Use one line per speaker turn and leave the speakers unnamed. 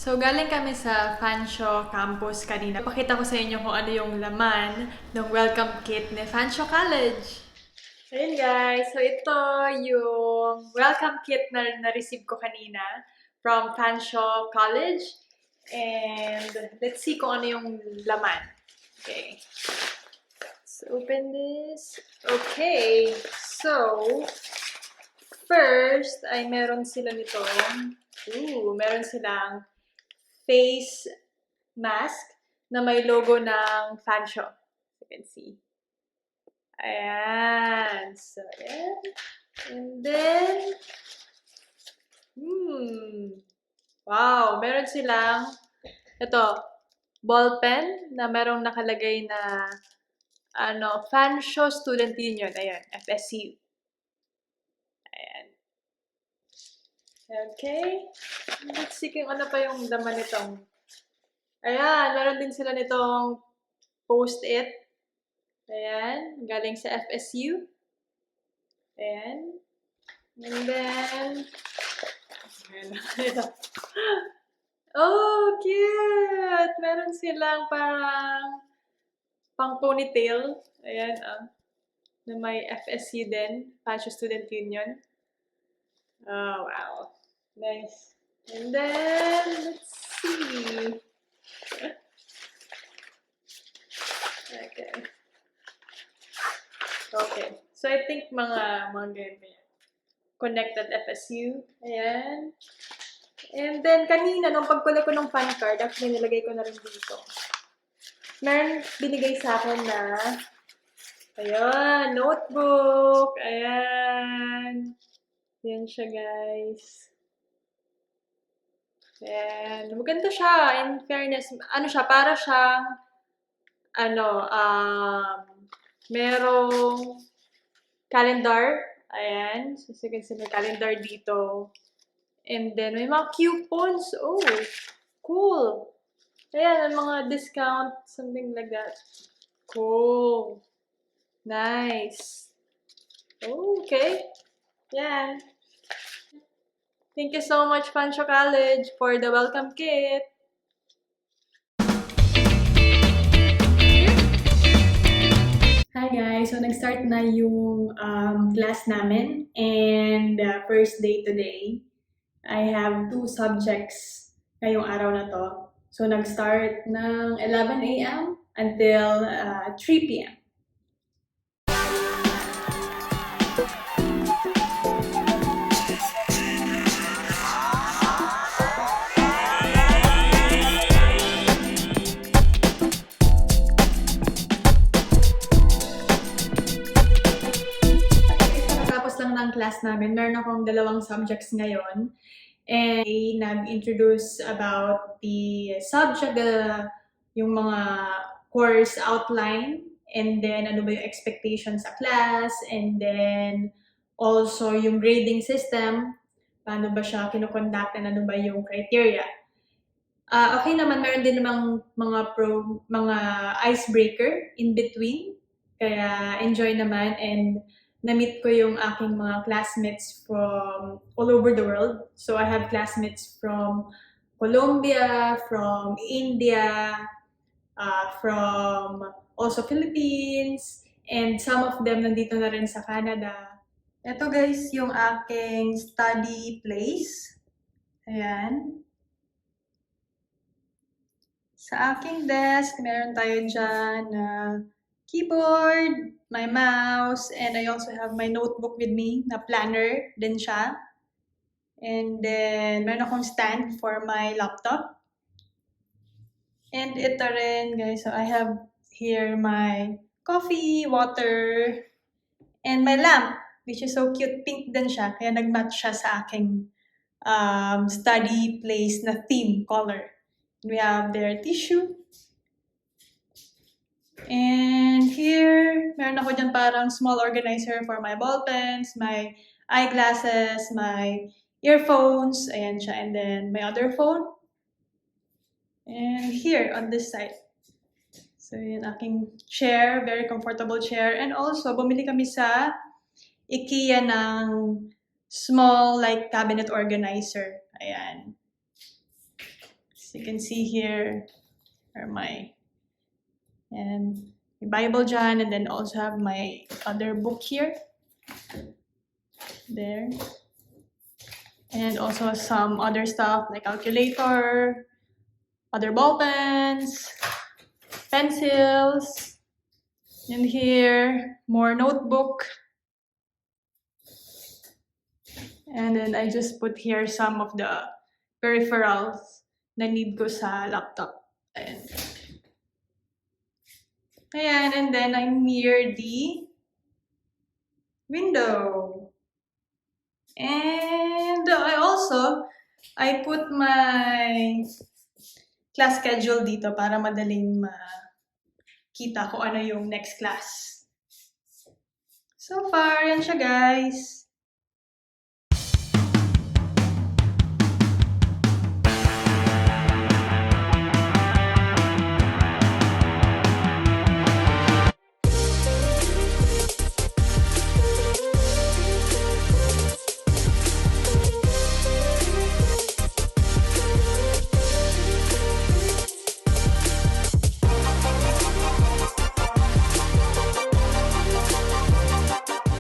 So, galing kami sa Fanshawe campus kanina. Pakita ko sa inyo kung ano yung laman ng welcome kit ni Fanshawe College. Ayun guys, so ito yung welcome kit na na-receive ko kanina from Fanshawe College. And let's see kung ano yung laman. Okay. Let's open this. Okay. So, first ay meron sila nitong meron silang face mask na may logo ng Fanshawe. You can see. Ayan. So, ayan. And then, wow, meron silang, ito, ball pen na merong nakalagay na, Fanshawe Student Union. Ayan, FSU. Ayan. Okay. Let's see kung ano pa yung laman nitong. Ayan, meron din sila nitong post-it. Ayan, galing sa FSU. Ayan. And then, ito. Oh, cute! Meron silang parang pang ponytail. Ayan, na may FSU din, Fanshawe Student Union. Oh, wow. Nice. And then, let's see. Okay. Okay. So, I think mga ganyan. Connected FSU. Ayan. And then, kanina, nung pagkuha ko ng fan card, actually, nilagay ko na rin dito. Meron binigay sa akin na, ayan, notebook. Ayan. Ayan siya, guys. Ayan. Maganda siya. In fairness, ano siya, para siyang, merong calendar. Ayan. So, you can see may calendar dito. And then, may mga coupons. Oh, cool. Ayan, mga discount, something like that. Cool. Nice. Okay. Yan. Thank you so much, Fanshawe College, for the welcome kit. Hi guys! So, nag-start na yung class namin. And first day today, I have 2 subjects ngayong araw na to. So, nag-start ng 11 a.m. until 3 p.m. Ng class namin, meron akong 2 subjects ngayon. And nag-introduce about the subject, yung mga course outline, and then ano ba yung expectations sa class, and then also yung grading system, paano ba siya kinoconduct, and ano ba yung criteria. Okay naman, meron din namang mga icebreaker in between, kaya enjoy naman, and na-meet ko yung aking mga classmates from all over the world. So, I have classmates from Colombia, from India, from also Philippines, and some of them nandito na rin sa Canada. Ito guys, yung aking study place. Ayan. Sa aking desk, meron tayo dyan na keyboard, my mouse, and I also have my notebook with me na planner din siya. And then, meron akong stand for my laptop. And ito rin, guys. So, I have here my coffee, water, and my lamp, which is so cute. Pink din siya. Kaya nag-match siya sa aking study place na theme color. We have their tissue. And here, meron ako dyan parang small organizer for my ball pens, my eyeglasses, my earphones, ayan siya, and then my other phone. And here, on this side. So, yun aking chair, very comfortable chair. And also, bumili kami sa IKEA ng small, like, cabinet organizer. Ayan. you can see here are my Bible dyan, and then also have my other book here. There. And also some other stuff like calculator, other ball pens, pencils. And here, more notebook. And then I just put here some of the peripherals na need ko sa laptop. Ayan, and then I'm near the window. And I put my class schedule dito para madaling makita ko ano yung next class. So far, yan siya guys.